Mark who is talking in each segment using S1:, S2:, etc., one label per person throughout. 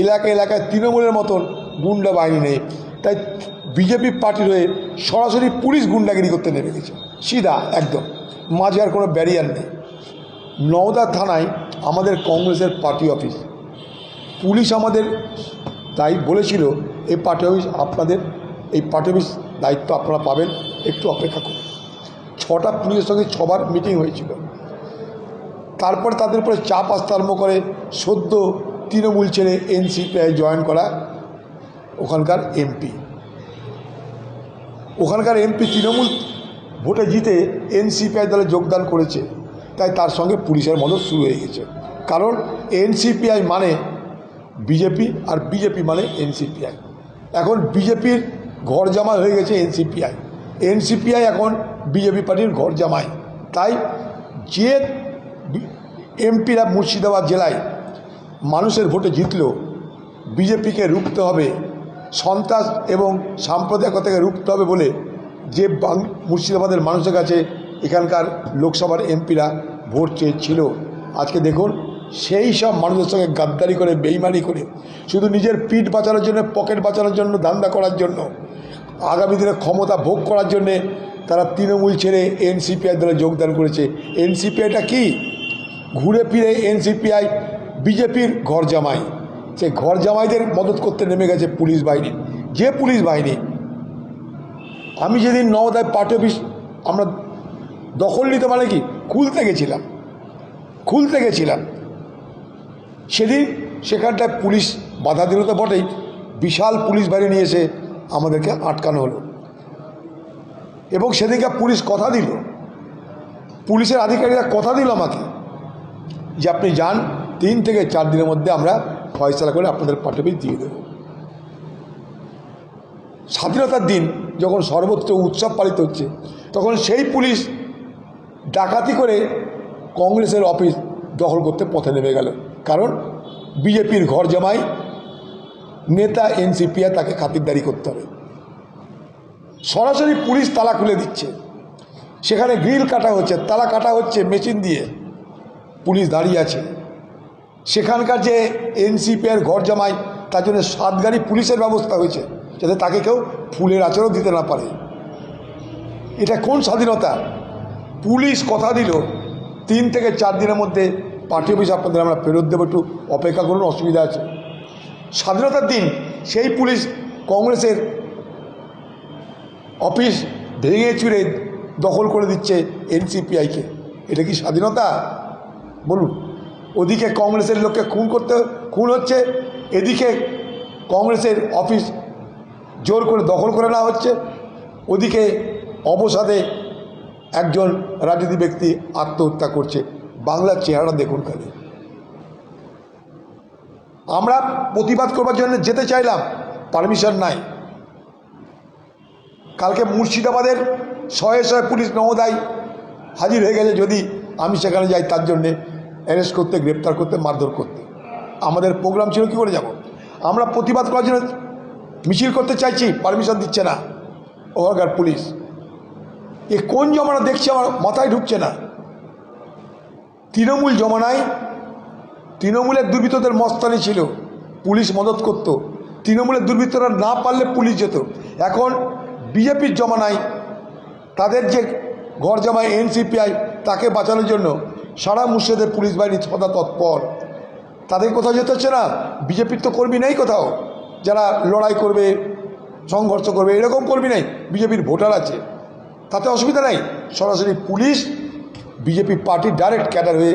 S1: এলাকায় এলাকায় তৃণমূলের মতন গুন্ডা বাহিনী নেই, তাই বিজেপি পার্টির হয়ে সরাসরি পুলিশ গুন্ডাগিরি করতে নেমে গেছে, সিধা একদম, মাঝে আর কোনো ব্যারিয়ার নেই। নওদা থানায় আমাদের কংগ্রেসের পার্টি অফিস, পুলিশ আমাদের তাই বলেছিল এই পার্টি অফিস আপনাদের, এই পার্টি অফিস দায়িত্ব আপনারা পাবেন, একটু অপেক্ষা করুন। 6টা পুলিশের সঙ্গে 6বার মিটিং হয়েছিল। তারপরে তাদের উপরে চাপ আসতে আরম্ভ করে সদ্য তৃণমূল ছেড়ে এনসিপিআই জয়েন করা ওখানকার এমপি তৃণমূল ভোটে জিতে এনসিপিআই দলে যোগদান করেছে, তাই তার সঙ্গে পুলিশের মদত শুরু হয়ে গেছে। কারণ এনসিপিআই মানে বিজেপি আর বিজেপি মানে এনসিপিআই। এখন বিজেপির ঘর জামাই হয়ে গেছে এনসিপিআই এখন বিজেপি পার্টির ঘর জামাই। তাই যে এমপিরা মুর্শিদাবাদ জেলায় মানুষের ভোটে জিতল, বিজেপিকে রুখতে হবে, সন্ত্রাস এবং সাম্প্রদায়িকতাকে রুখতে হবে বলে যে মুর্শিদাবাদের মানুষের কাছে এখানকার লোকসভার এমপিরা ভোট চেয়েছিল, আজকে দেখুন সেই সব মানুষের সঙ্গে গাদ্দারি করে, বেইমানি করে, শুধু নিজের পিঠ বাঁচানোর জন্য, পকেট বাঁচানোর জন্য, ধান্দা করার জন্য, আগামী দিনে ক্ষমতা ভোগ করার জন্যে তারা তৃণমূল ছেড়ে এনসিপিআই দলে যোগদান করেছে। এনসিপিআইটা কি? ঘুরে ফিরে এনসিপিআই বিজেপির ঘর জামাই। সে ঘর জামাইদের মদত করতে নেমে গেছে পুলিশ বাহিনী। যে পুলিশ বাহিনী, আমি যেদিন নওদায় পার্টি অফিস আমরা দখল নিতে মানে কি খুলতে গেছিলাম, সেদিন সেখানটায় পুলিশ বাধা দিল তো বটেই, বিশাল পুলিশ বাহিনী নিয়ে এসে আমাদেরকে আটকানো হলো। এবং সেদিনকে পুলিশ কথা দিল, পুলিশের আধিকারিকরা কথা দিল আমাকে যে আপনি যান, 3 থেকে 4 দিনের মধ্যে আমরা ফয়সালা করে আপনাদের পার্টি অফিস দিয়ে দেব। স্বাধীনতার দিন যখন সর্বত্র উৎসব পালিত হচ্ছে, তখন সেই পুলিশ ডাকাতি করে কংগ্রেসের অফিস দখল করতে পথে নেমে গেল। কারণ বিজেপির ঘর জামাই নেতা এনসিপিআই, তাকে খাতিরদারি করতে হবে। সরাসরি পুলিশ তালা খুলে দিচ্ছে, সেখানে গ্রিল কাটা হচ্ছে, তালা কাটা হচ্ছে মেশিন দিয়ে, পুলিশ দাঁড়িয়ে আছে। সেখানকার যে এনসিপিআইয়ের ঘর জামাই, তার জন্য 7 গাড়ি পুলিশের ব্যবস্থা হয়েছে, যাতে তাকে কেউ ফুলের আচরও দিতে না পারে। এটা কোন স্বাধীনতা? পুলিশ কথা দিল 3 থেকে 4 দিনের মধ্যে পার্টি অফিস আপনাদের আমরা ফেরত দেবো, একটু অপেক্ষা করুন, অসুবিধা আছে। স্বাধীনতার দিন সেই পুলিশ কংগ্রেসের অফিস ভেঙে চুরে দখল করে দিচ্ছে এনসিপিআইকে। এটা কি স্বাধীনতা বলুন? ওদিকে কংগ্রেসের লোককে খুন হচ্ছে, এদিকে কংগ্রেসের অফিস জোর করে দখল করে নেওয়া হচ্ছে, ওদিকে অবসাদে একজন রাজনীতি ব্যক্তি আত্মহত্যা করছে। বাংলার চেহারা দেখুন খালি। আমরা প্রতিবাদ করবার জন্য যেতে চাইলাম, পারমিশন নাই। কালকে মুর্শিদাবাদের 100 পুলিশ নওদায় হাজির হয়ে গেছে, যদি আমি সেখানে যাই তার জন্যে অ্যারেস্ট করতে, গ্রেপ্তার করতে, মারধর করতে। আমাদের প্রোগ্রাম ছিল, কী করে যাব? আমরা প্রতিবাদ করার জন্য মিছিল করতে চাইছি, পারমিশন দিচ্ছে না ওখানকার পুলিশ। এ কোন জমানা দেখছি, আমার মাথায় ঢুকছে না। তৃণমূল জমানায় তৃণমূলের দুর্বৃত্তদের মস্তানি ছিল, পুলিশ মদত করত, তৃণমূলের দুর্বৃত্তরা না পারলে পুলিশ যেত। এখন বিজেপির জমানায় তাদের যে ঘর জামাই এনসিপিআই, তাকে বাঁচানোর জন্য সারা মুর্শিদাবাদের পুলিশ বাহিনী সদা তৎপর। তাদের কোথাও যেতে হচ্ছে না। বিজেপির তো কর্মী নেই কোথাও যারা লড়াই করবে, সংঘর্ষ করবে, এরকম কর্মী নেই। বিজেপির ভোটার আছে, তাতে অসুবিধা নাই। সরাসরি পুলিশ বিজেপি পার্টির ডাইরেক্ট ক্যাডার হয়ে,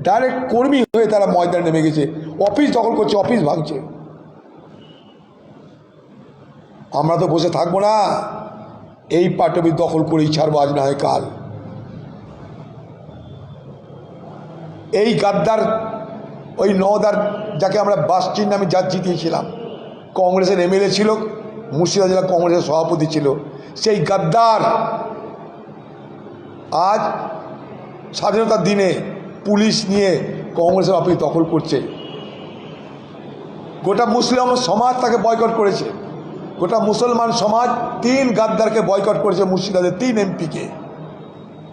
S1: ডাইরেক্ট কর্মী হয়ে তারা ময়দানে নেমে গেছে, অফিস দখল করছে, অফিস ভাঙছে। আমরা তো বসে থাকবো না, এই পার্টি অফিস দখল করেই ছাড়বো, আজ না হয় কাল। এই গাদ্দার, ওই নওদার যাকে আমরা বাস চিহ্নে আমি যা জিতিয়েছিলাম, কংগ্রেসের এমএলএ ছিল, মুর্শিদাবাদ জেলা কংগ্রেসের সভাপতি ছিল, সেই গাদ্দার আজ স্বাধীনতার দিনে পুলিশ নিয়ে কংগ্রেসের অফিস দখল করছে। গোটা মুসলিম সমাজ তাকে বয়কট করেছে, গোটা মুসলমান সমাজ 3 গাদ্দারকে বয়কট করেছে। মুর্শিদাবাদের 3 এমপিকে,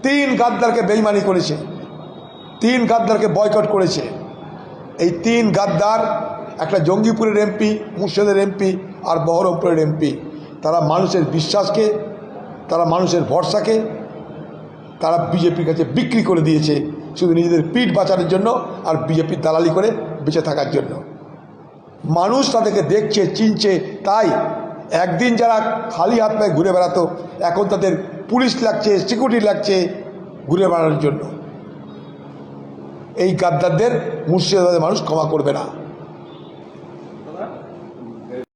S1: 3 গাদ্দারকে বেইমানি করেছে, 3 গাদ্দারকে বয়কট করেছে। এই 3 গাদ্দার একটা জঙ্গিপুরের এমপি, মুর্শিদাবাদের এমপি আর বহরমপুরের এমপি, তারা মানুষের বিশ্বাসকে, তারা মানুষের ভরসাকে তারা বিজেপির কাছে বিক্রি করে দিয়েছে শুধু নিজেদের পিঠ বাঁচানোর জন্য আর বিজেপির দালালি করে বেঁচে থাকার জন্য। মানুষ তাদেরকে দেখছে, চিনছে, তাই একদিন যারা খালি হাত পায়ে ঘুরে বেড়াতো এখন তাদের পুলিশ লাগছে, সিকিউরিটি লাগছে ঘুরে বেড়ানোর জন্য। এই গাদ্দারদের মুর্শিদাবাদের মানুষ ক্ষমা করবে না।